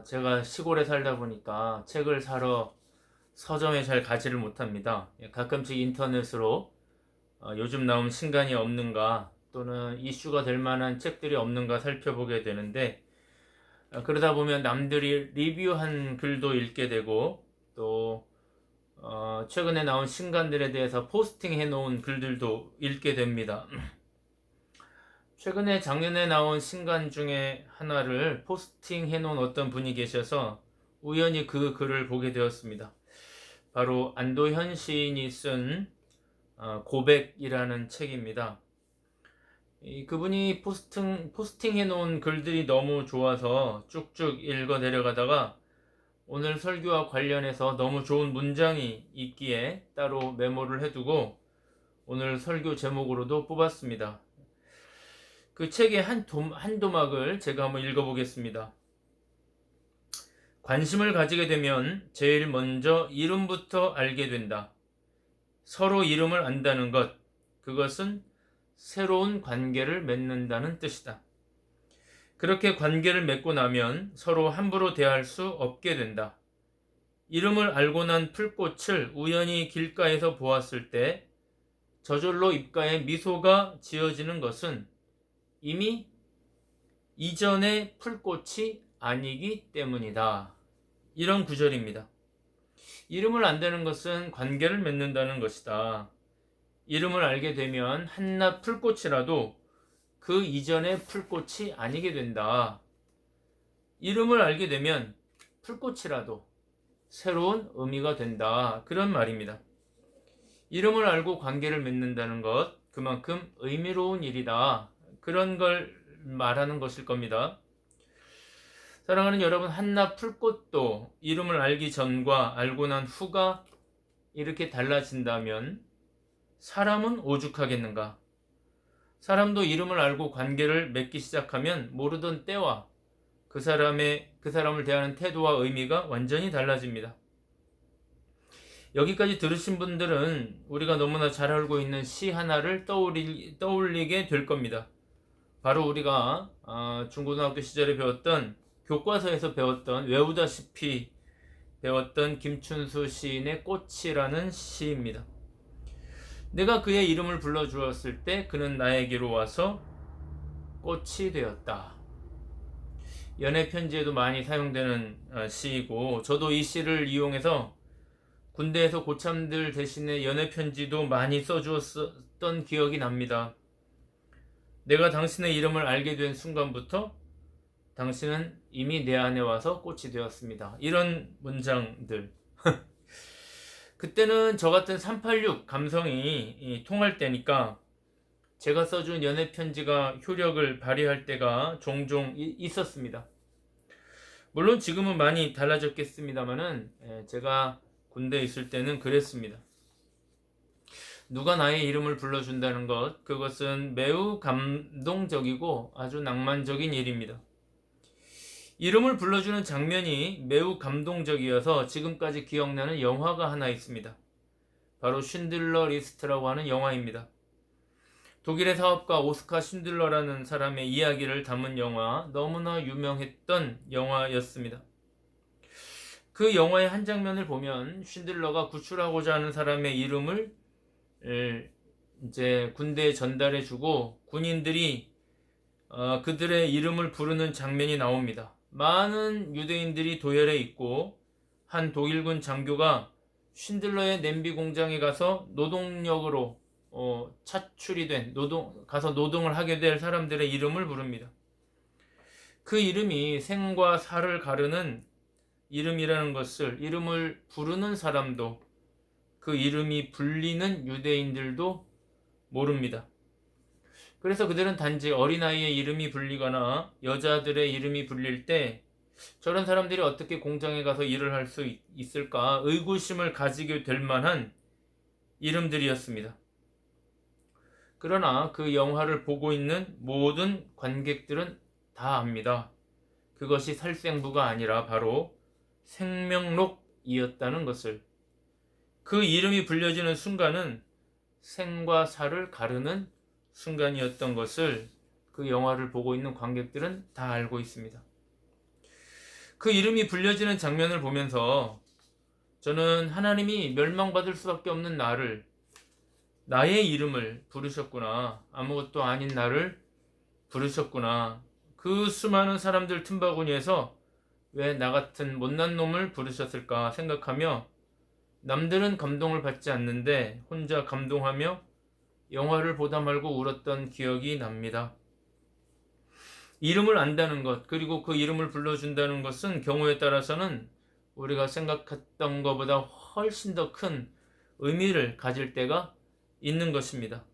제가 시골에 살다 보니까 책을 사러 서점에 잘 가지를 못합니다. 가끔씩 인터넷으로 요즘 나온 신간이 없는가 또는 이슈가 될 만한 책들이 없는가 살펴보게 되는데, 그러다 보면 남들이 리뷰한 글도 읽게 되고, 또 최근에 나온 신간들에 대해서 포스팅 해놓은 글들도 읽게 됩니다. 최근에 작년에 나온 신간 중에 하나를 포스팅 해놓은 어떤 분이 계셔서 우연히 그 글을 보게 되었습니다. 바로 안도현 시인이 쓴 고백이라는 책입니다. 그분이 포스팅 해놓은 글들이 너무 좋아서 쭉쭉 읽어 내려가다가 오늘 설교와 관련해서 너무 좋은 문장이 있기에 따로 메모를 해두고 오늘 설교 제목으로도 뽑았습니다. 그 책의 한 도막을 제가 한번 읽어보겠습니다. 관심을 가지게 되면 제일 먼저 이름부터 알게 된다. 서로 이름을 안다는 것, 그것은 새로운 관계를 맺는다는 뜻이다. 그렇게 관계를 맺고 나면 서로 함부로 대할 수 없게 된다. 이름을 알고 난 풀꽃을 우연히 길가에서 보았을 때 저절로 입가에 미소가 지어지는 것은 이미 이전의 풀꽃이 아니기 때문이다. 이런 구절입니다. 이름을 안다는 것은 관계를 맺는다는 것이다. 이름을 알게 되면 한낱 풀꽃이라도 그 이전의 풀꽃이 아니게 된다. 이름을 알게 되면 풀꽃이라도 새로운 의미가 된다. 그런 말입니다. 이름을 알고 관계를 맺는다는 것, 그만큼 의미로운 일이다. 그런 걸 말하는 것일 겁니다. 사랑하는 여러분, 한낱 풀꽃도 이름을 알기 전과 알고 난 후가 이렇게 달라진다면 사람은 오죽하겠는가? 사람도 이름을 알고 관계를 맺기 시작하면 모르던 때와 그 사람을 대하는 태도와 의미가 완전히 달라집니다. 여기까지 들으신 분들은 우리가 너무나 잘 알고 있는 시 하나를 떠올리게 될 겁니다. 바로 우리가 중고등학교 시절에 배웠던, 교과서에서 외우다시피 배웠던 김춘수 시인의 꽃이라는 시입니다. 내가 그의 이름을 불러주었을 때 그는 나에게로 와서 꽃이 되었다. 연애 편지에도 많이 사용되는 시이고, 저도 이 시를 이용해서 군대에서 고참들 대신에 연애 편지도 많이 써주었던 기억이 납니다. 내가 당신의 이름을 알게 된 순간부터 당신은 이미 내 안에 와서 꽃이 되었습니다. 이런 문장들. 그때는 저 같은 386 감성이 통할 때니까 제가 써준 연애 편지가 효력을 발휘할 때가 종종 있었습니다. 물론 지금은 많이 달라졌겠습니다만은 제가 군대에 있을 때는 그랬습니다. 누가 나의 이름을 불러준다는 것, 그것은 매우 감동적이고 아주 낭만적인 일입니다. 이름을 불러주는 장면이 매우 감동적이어서 지금까지 기억나는 영화가 하나 있습니다. 바로 쉰들러 리스트라고 하는 영화입니다. 독일의 사업가 오스카 쉰들러라는 사람의 이야기를 담은 영화, 너무나 유명했던 영화였습니다. 그 영화의 한 장면을 보면 쉰들러가 구출하고자 하는 사람의 이름을 이제 군대에 전달해주고 군인들이 그들의 이름을 부르는 장면이 나옵니다. 많은 유대인들이 도열해 있고 한 독일군 장교가 쉰들러의 냄비 공장에 가서 노동력으로 차출이 된 가서 노동을 하게 될 사람들의 이름을 부릅니다. 그 이름이 생과 사를 가르는 이름이라는 것을, 이름을 부르는 사람도, 그 이름이 불리는 유대인들도 모릅니다. 그래서 그들은 단지 어린아이의 이름이 불리거나 여자들의 이름이 불릴 때 저런 사람들이 어떻게 공장에 가서 일을 할 수 있을까 의구심을 가지게 될 만한 이름들이었습니다. 그러나 그 영화를 보고 있는 모든 관객들은 다 압니다. 그것이 살생부가 아니라 바로 생명록이었다는 것을. 그 이름이 불려지는 순간은 생과 사를 가르는 순간이었던 것을 그 영화를 보고 있는 관객들은 다 알고 있습니다. 그 이름이 불려지는 장면을 보면서 저는 하나님이 멸망받을 수밖에 없는 나의 이름을 부르셨구나. 아무것도 아닌 나를 부르셨구나. 그 수많은 사람들 틈바구니에서 왜 나 같은 못난 놈을 부르셨을까 생각하며 남들은 감동을 받지 않는데 혼자 감동하며 영화를 보다 말고 울었던 기억이 납니다. 이름을 안다는 것, 그리고 그 이름을 불러준다는 것은 경우에 따라서는 우리가 생각했던 것보다 훨씬 더 큰 의미를 가질 때가 있는 것입니다.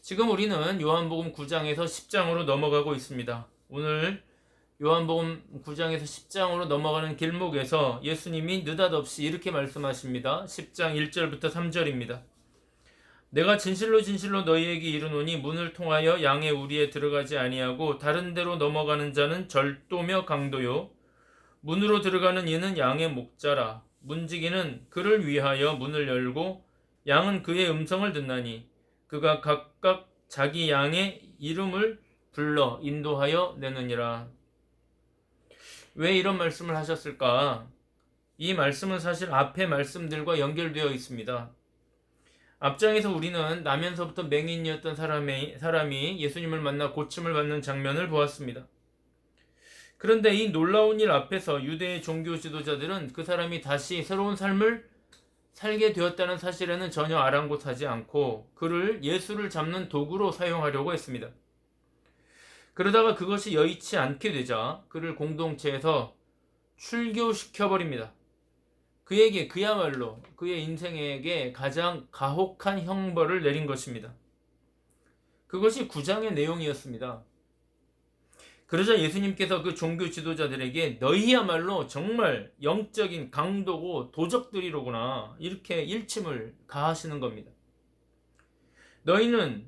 지금 우리는 요한복음 9장에서 10장으로 넘어가고 있습니다. 오늘 요한복음 9장에서 10장으로 넘어가는 길목에서 예수님이 느닷없이 이렇게 말씀하십니다. 10장 1절부터 3절입니다. 내가 진실로 진실로 너희에게 이르노니 문을 통하여 양의 우리에 들어가지 아니하고 다른 데로 넘어가는 자는 절도며 강도요 문으로 들어가는 이는 양의 목자라. 문지기는 그를 위하여 문을 열고 양은 그의 음성을 듣나니 그가 각각 자기 양의 이름을 불러 인도하여 내느니라. 왜 이런 말씀을 하셨을까? 이 말씀은 사실 앞의 말씀들과 연결되어 있습니다. 앞장에서 우리는 나면서부터 맹인이었던 사람이 예수님을 만나 고침을 받는 장면을 보았습니다. 그런데 이 놀라운 일 앞에서 유대의 종교 지도자들은 그 사람이 다시 새로운 삶을 살게 되었다는 사실에는 전혀 아랑곳하지 않고 그를 예수를 잡는 도구로 사용하려고 했습니다. 그러다가 그것이 여의치 않게 되자 그를 공동체에서 출교시켜버립니다. 그에게 그야말로 그의 인생에게 가장 가혹한 형벌을 내린 것입니다. 그것이 9장의 내용이었습니다. 그러자 예수님께서 그 종교 지도자들에게 너희야말로 정말 영적인 강도고 도적들이로구나 이렇게 일침을 가하시는 겁니다. 너희는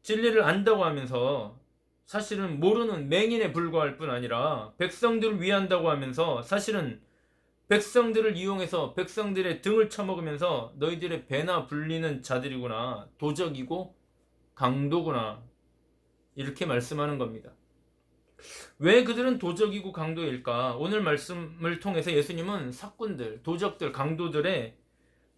진리를 안다고 하면서 사실은 모르는 맹인에 불과할 뿐 아니라 백성들을 위한다고 하면서 사실은 백성들을 이용해서 백성들의 등을 쳐먹으면서 너희들의 배나 불리는 자들이구나. 도적이고 강도구나. 이렇게 말씀하는 겁니다. 왜 그들은 도적이고 강도일까? 오늘 말씀을 통해서 예수님은 사꾼들, 도적들, 강도들의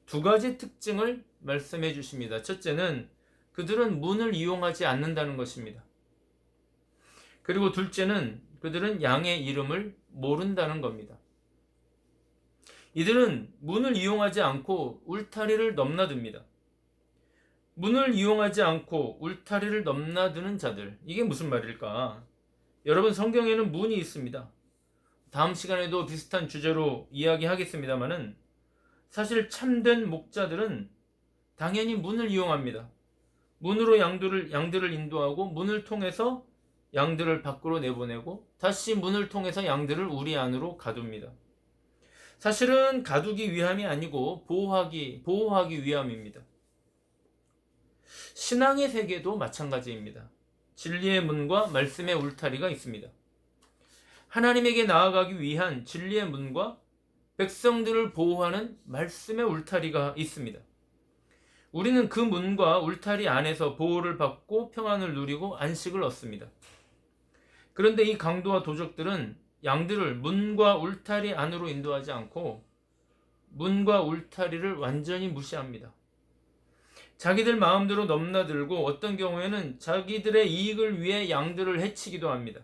두 가지 특징을 말씀해 주십니다. 첫째는 그들은 문을 이용하지 않는다는 것입니다. 그리고 둘째는 그들은 양의 이름을 모른다는 겁니다. 이들은 문을 이용하지 않고 울타리를 넘나듭니다. 문을 이용하지 않고 울타리를 넘나드는 자들, 이게 무슨 말일까? 여러분, 성경에는 문이 있습니다. 다음 시간에도 비슷한 주제로 이야기하겠습니다만은 사실 참된 목자들은 당연히 문을 이용합니다. 문으로 양들을 인도하고 문을 통해서 양들을 밖으로 내보내고 다시 문을 통해서 양들을 우리 안으로 가둡니다. 사실은 가두기 위함이 아니고 보호하기 위함입니다. 신앙의 세계도 마찬가지입니다. 진리의 문과 말씀의 울타리가 있습니다. 하나님에게 나아가기 위한 진리의 문과 백성들을 보호하는 말씀의 울타리가 있습니다. 우리는 그 문과 울타리 안에서 보호를 받고 평안을 누리고 안식을 얻습니다. 그런데 이 강도와 도적들은 양들을 문과 울타리 안으로 인도하지 않고 문과 울타리를 완전히 무시합니다. 자기들 마음대로 넘나들고 어떤 경우에는 자기들의 이익을 위해 양들을 해치기도 합니다.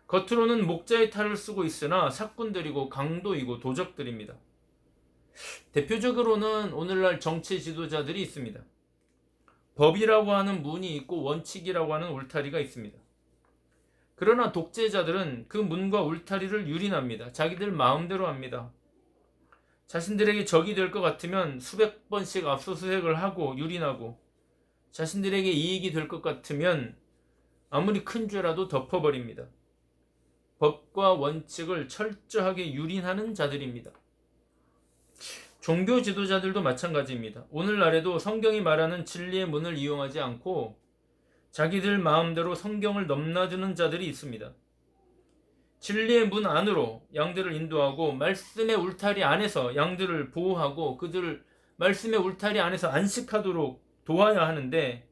겉으로는 목자의 탈을 쓰고 있으나 사꾼들이고 강도이고 도적들입니다. 대표적으로는 오늘날 정치 지도자들이 있습니다. 법이라고 하는 문이 있고 원칙이라고 하는 울타리가 있습니다. 그러나 독재자들은 그 문과 울타리를 유린합니다. 자기들 마음대로 합니다. 자신들에게 적이 될 것 같으면 수백 번씩 압수수색을 하고 유린하고 자신들에게 이익이 될 것 같으면 아무리 큰 죄라도 덮어버립니다. 법과 원칙을 철저하게 유린하는 자들입니다. 종교 지도자들도 마찬가지입니다. 오늘날에도 성경이 말하는 진리의 문을 이용하지 않고 자기들 마음대로 성경을 넘나드는 자들이 있습니다. 진리의 문 안으로 양들을 인도하고 말씀의 울타리 안에서 양들을 보호하고 그들을 말씀의 울타리 안에서 안식하도록 도와야 하는데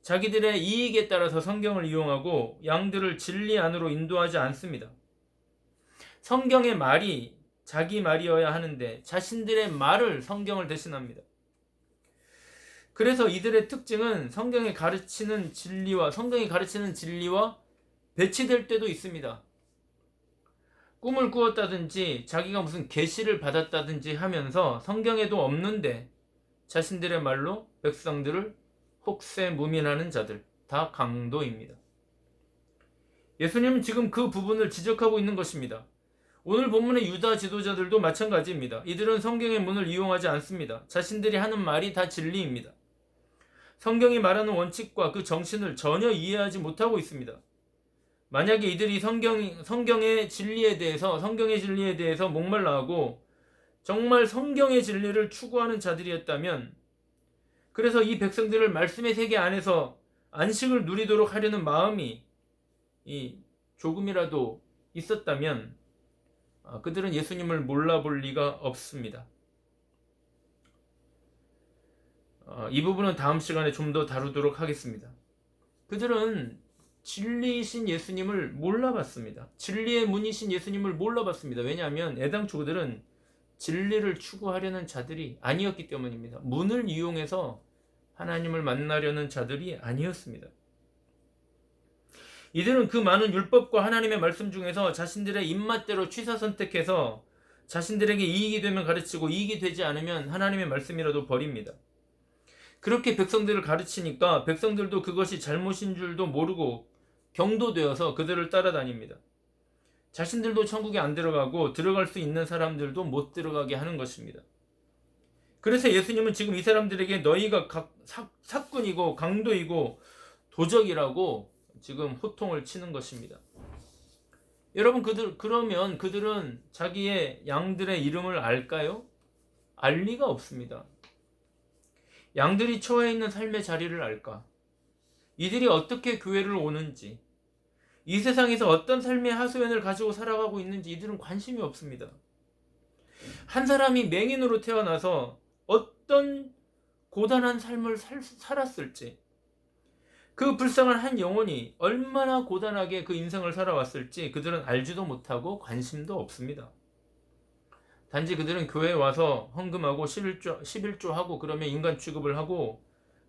자기들의 이익에 따라서 성경을 이용하고 양들을 진리 안으로 인도하지 않습니다. 성경의 말이 자기 말이어야 하는데 자신들의 말을 성경을 대신합니다. 그래서 이들의 특징은 성경이 가르치는 진리와 배치될 때도 있습니다. 꿈을 꾸었다든지 자기가 무슨 계시를 받았다든지 하면서 성경에도 없는데 자신들의 말로 백성들을 혹세무민하는 자들, 다 강도입니다. 예수님은 지금 그 부분을 지적하고 있는 것입니다. 오늘 본문의 유다 지도자들도 마찬가지입니다. 이들은 성경의 문을 이용하지 않습니다. 자신들이 하는 말이 다 진리입니다. 성경이 말하는 원칙과 그 정신을 전혀 이해하지 못하고 있습니다. 만약에 이들이 성경의 진리에 대해서 목말라하고 정말 성경의 진리를 추구하는 자들이었다면, 그래서 이 백성들을 말씀의 세계 안에서 안식을 누리도록 하려는 마음이 조금이라도 있었다면 그들은 예수님을 몰라볼 리가 없습니다. 이 부분은 다음 시간에 좀 더 다루도록 하겠습니다. 그들은 진리이신 예수님을 몰라봤습니다. 진리의 문이신 예수님을 몰라봤습니다. 왜냐하면 애당초 그들은 진리를 추구하려는 자들이 아니었기 때문입니다. 문을 이용해서 하나님을 만나려는 자들이 아니었습니다. 이들은 그 많은 율법과 하나님의 말씀 중에서 자신들의 입맛대로 취사 선택해서 자신들에게 이익이 되면 가르치고 이익이 되지 않으면 하나님의 말씀이라도 버립니다. 그렇게 백성들을 가르치니까 백성들도 그것이 잘못인 줄도 모르고 경도되어서 그들을 따라다닙니다. 자신들도 천국에 안 들어가고 들어갈 수 있는 사람들도 못 들어가게 하는 것입니다. 그래서 예수님은 지금 이 사람들에게 너희가 사꾼이고 강도이고 도적이라고 지금 호통을 치는 것입니다. 여러분, 그러면 그들은 자기의 양들의 이름을 알까요? 알 리가 없습니다. 양들이 처해 있는 삶의 자리를 알까? 이들이 어떻게 교회를 오는지, 이 세상에서 어떤 삶의 하소연을 가지고 살아가고 있는지 이들은 관심이 없습니다. 한 사람이 맹인으로 태어나서 어떤 고단한 삶을 살았을지, 그 불쌍한 한 영혼이 얼마나 고단하게 그 인생을 살아왔을지 그들은 알지도 못하고 관심도 없습니다. 단지 그들은 교회에 와서 헌금하고 11조 하고 그러면 인간 취급을 하고,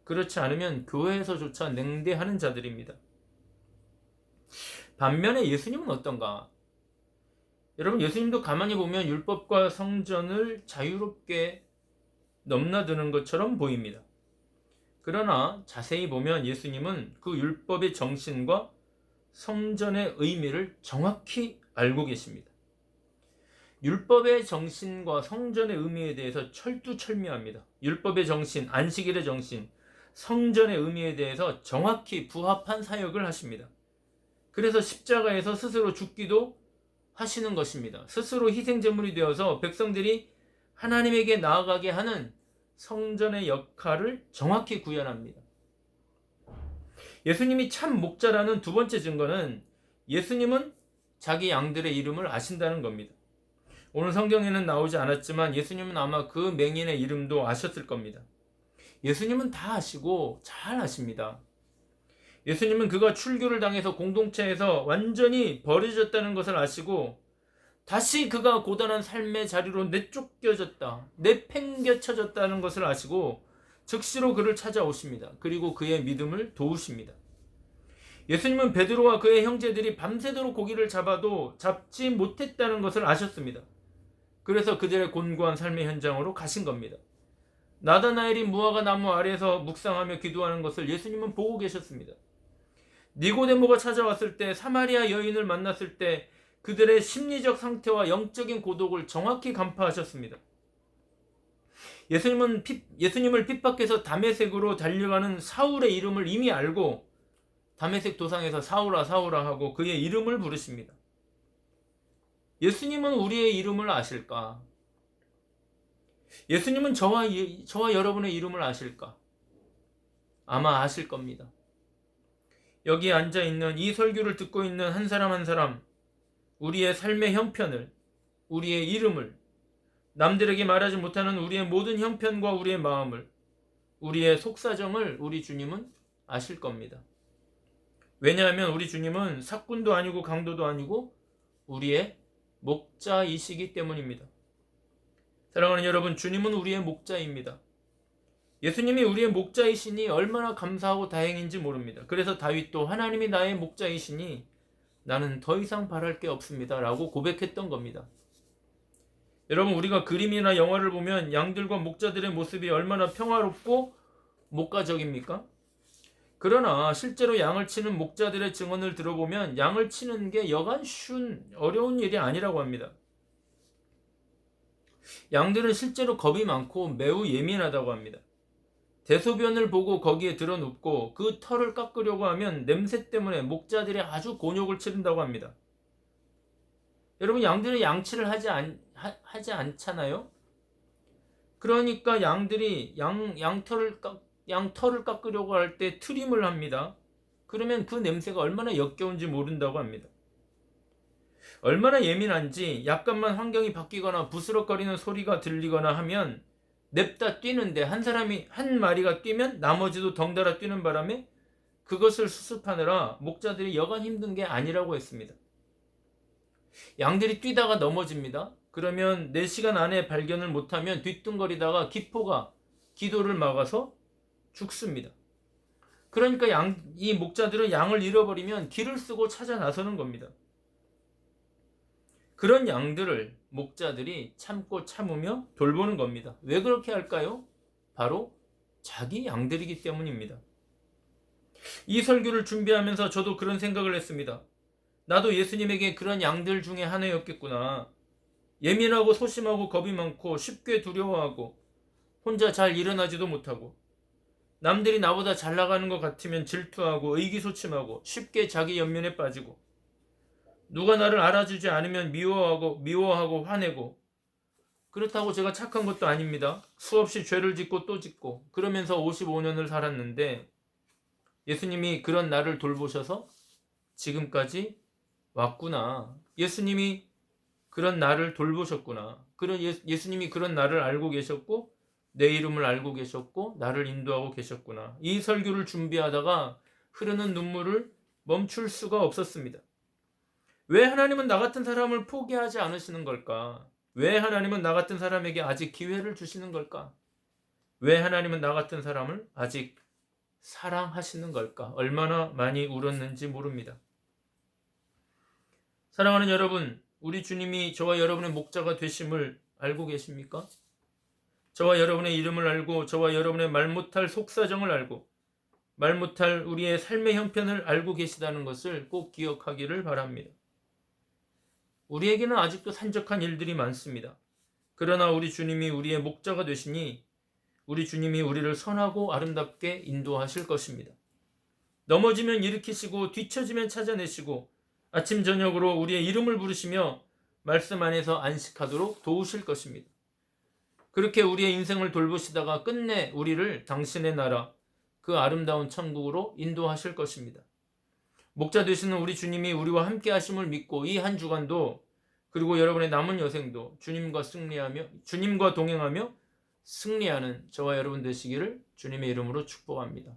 그렇지 않으면 교회에서조차 냉대하는 자들입니다. 반면에 예수님은 어떤가? 여러분, 예수님도 가만히 보면 율법과 성전을 자유롭게 넘나드는 것처럼 보입니다. 그러나 자세히 보면 예수님은 그 율법의 정신과 성전의 의미를 정확히 알고 계십니다. 율법의 정신과 성전의 의미에 대해서 철두철미합니다. 율법의 정신, 안식일의 정신, 성전의 의미에 대해서 정확히 부합한 사역을 하십니다. 그래서 십자가에서 스스로 죽기도 하시는 것입니다. 스스로 희생제물이 되어서 백성들이 하나님에게 나아가게 하는 성전의 역할을 정확히 구현합니다. 예수님이 참 목자라는 두 번째 증거는 예수님은 자기 양들의 이름을 아신다는 겁니다. 오늘 성경에는 나오지 않았지만 예수님은 아마 그 맹인의 이름도 아셨을 겁니다. 예수님은 다 아시고 잘 아십니다. 예수님은 그가 출교를 당해서 공동체에서 완전히 버려졌다는 것을 아시고 다시 그가 고단한 삶의 자리로 내팽겨쳐졌다는 것을 아시고 즉시로 그를 찾아오십니다. 그리고 그의 믿음을 도우십니다. 예수님은 베드로와 그의 형제들이 밤새도록 고기를 잡아도 잡지 못했다는 것을 아셨습니다. 그래서 그들의 곤고한 삶의 현장으로 가신 겁니다. 나다나엘이 무화과 나무 아래에서 묵상하며 기도하는 것을 예수님은 보고 계셨습니다. 니고데모가 찾아왔을 때, 사마리아 여인을 만났을 때 그들의 심리적 상태와 영적인 고독을 정확히 간파하셨습니다. 예수님을 핍박해서 다메섹으로 달려가는 사울의 이름을 이미 알고 다메섹 도상에서 사울아 사울아 하고 그의 이름을 부르십니다. 예수님은 우리의 이름을 아실까? 예수님은 저와 여러분의 이름을 아실까? 아마 아실 겁니다. 여기 앉아있는, 이 설교를 듣고 있는 한 사람 한 사람, 우리의 삶의 형편을, 우리의 이름을, 남들에게 말하지 못하는 우리의 모든 형편과 우리의 마음을, 우리의 속사정을 우리 주님은 아실 겁니다. 왜냐하면 우리 주님은 사꾼도 아니고 강도도 아니고 우리의 목자이시기 때문입니다. 사랑하는 여러분, 주님은 우리의 목자입니다. 예수님이 우리의 목자이시니 얼마나 감사하고 다행인지 모릅니다. 그래서 다윗도 하나님이 나의 목자이시니 나는 더 이상 바랄 게 없습니다 라고 고백했던 겁니다. 여러분, 우리가 그림이나 영화를 보면 양들과 목자들의 모습이 얼마나 평화롭고 목가적입니까? 그러나 실제로 양을 치는 목자들의 증언을 들어보면 양을 치는 게 여간 어려운 일이 아니라고 합니다. 양들은 실제로 겁이 많고 매우 예민하다고 합니다. 대소변을 보고 거기에 들어눕고 그 털을 깎으려고 하면 냄새 때문에 목자들이 아주 곤욕을 치른다고 합니다. 여러분, 양들은 양치를 하지 않잖아요? 그러니까 양들이 양털을 깎으려고 할 때 트림을 합니다. 그러면 그 냄새가 얼마나 역겨운지 모른다고 합니다. 얼마나 예민한지 약간만 환경이 바뀌거나 부스럭거리는 소리가 들리거나 하면 냅다 뛰는데 한 마리가 뛰면 나머지도 덩달아 뛰는 바람에 그것을 수습하느라 목자들이 여간 힘든 게 아니라고 했습니다. 양들이 뛰다가 넘어집니다. 그러면 4시간 안에 발견을 못하면 뒤뚱거리다가 기포가 기도를 막아서 죽습니다. 그러니까 이 목자들은 양을 잃어버리면 길을 쓰고 찾아 나서는 겁니다. 그런 양들을 목자들이 참고 참으며 돌보는 겁니다. 왜 그렇게 할까요? 바로 자기 양들이기 때문입니다. 이 설교를 준비하면서 저도 그런 생각을 했습니다. 나도 예수님에게 그런 양들 중에 하나였겠구나. 예민하고 소심하고 겁이 많고 쉽게 두려워하고 혼자 잘 일어나지도 못하고 남들이 나보다 잘 나가는 것 같으면 질투하고 의기소침하고 쉽게 자기 연민에 빠지고 누가 나를 알아주지 않으면 미워하고 화내고 그렇다고 제가 착한 것도 아닙니다. 수없이 죄를 짓고 또 짓고 그러면서 55년을 살았는데 예수님이 그런 나를 돌보셔서 지금까지 왔구나. 예수님이 그런 나를 돌보셨구나. 예수님이 그런 나를 알고 계셨고 내 이름을 알고 계셨고 나를 인도하고 계셨구나. 이 설교를 준비하다가 흐르는 눈물을 멈출 수가 없었습니다. 왜 하나님은 나 같은 사람을 포기하지 않으시는 걸까? 왜 하나님은 나 같은 사람에게 아직 기회를 주시는 걸까? 왜 하나님은 나 같은 사람을 아직 사랑하시는 걸까? 얼마나 많이 울었는지 모릅니다. 사랑하는 여러분, 우리 주님이 저와 여러분의 목자가 되심을 알고 계십니까? 저와 여러분의 이름을 알고 저와 여러분의 말 못할 속사정을 알고 말 못할 우리의 삶의 형편을 알고 계시다는 것을 꼭 기억하기를 바랍니다. 우리에게는 아직도 산적한 일들이 많습니다. 그러나 우리 주님이 우리의 목자가 되시니 우리 주님이 우리를 선하고 아름답게 인도하실 것입니다. 넘어지면 일으키시고 뒤처지면 찾아내시고 아침 저녁으로 우리의 이름을 부르시며 말씀 안에서 안식하도록 도우실 것입니다. 그렇게 우리의 인생을 돌보시다가 끝내 우리를 당신의 나라, 그 아름다운 천국으로 인도하실 것입니다. 목자 되시는 우리 주님이 우리와 함께 하심을 믿고 이 한 주간도 그리고 여러분의 남은 여생도 주님과 동행하며 승리하는 저와 여러분 되시기를 주님의 이름으로 축복합니다.